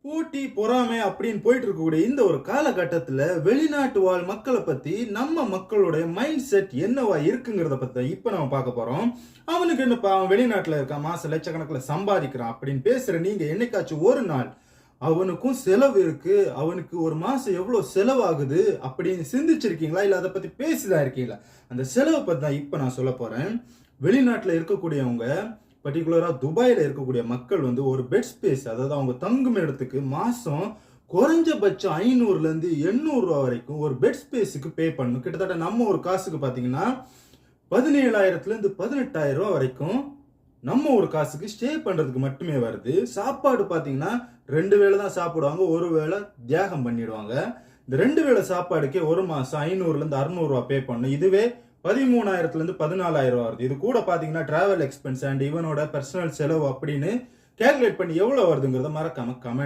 போட்டி பொறாமை அப்படின்னு போயிட்டு இருக்கக்கூடிய இந்த ஒரு காலகட்டத்துல வெளிநாட்டு வாழ் மக்களை பத்தி நம்ம மக்களுடைய மைண்ட் செட் என்னவா இருக்குங்கிறத பத்தி இப்ப நம்ம பார்க்க போறோம். அவனுக்கு என்னப்பா, அவன் வெளிநாட்டுல இருக்கான், மாசம் லட்சக்கணக்கில் சம்பாதிக்கிறான் அப்படின்னு பேசுற நீங்க என்னைக்காச்சும் ஒரு நாள் அவனுக்கும் செலவு இருக்கு, அவனுக்கு ஒரு மாசம் எவ்வளவு செலவாகுது அப்படின்னு சிந்திச்சிருக்கீங்களா? இல்ல அதை பத்தி பேசிதான் இருக்கீங்களா? அந்த செலவை பத்தி தான் இப்ப நான் சொல்ல போறேன். வெளிநாட்டுல இருக்கக்கூடியவங்க, பர்டிகுலரா துபாயில இருக்கக்கூடிய மக்கள் ஒரு பெட் ஸ்பேஸ், அதாவது அவங்க தங்கும் இடத்துக்கு மாசம் குறைஞ்சபட்சம் 500ல இருந்து 800 ரூபாய் வரைக்கும் ஒரு பெட் ஸ்பேஸுக்கு பே பண்ணணும். கிட்டத்தட்ட நம்ம ஒரு காசுக்கு பாத்தீங்கன்னா 17,000ல இருந்து 18,000 ரூபாய் வரைக்கும் நம்ம ஒரு காசுக்கு ஸ்டே பண்றதுக்கு மட்டுமே வருது. சாப்பாடு பாத்தீங்கன்னா 2 வேளை தான் சாப்பிடுவாங்க, ஒரு வேளை தியாகம் பண்ணிடுவாங்க. இந்த 2 வேளை சாப்பாடுக்கே ஒரு மாசம் 500ல இருந்து 600 ரூபாய் பே பண்ணணும். இதுவே 13,000ல இருந்து 14,000 வருது. இது கூட பாத்தீங்கன்னா டிராவல் எக்ஸ்பென்ஸ் அண்ட் இவனோட பர்சனல் செலவு அப்படின்னு கேல்குலேட் பண்ணி எவ்வளவு வருதுங்கிறத மறக்காம கமெண்ட்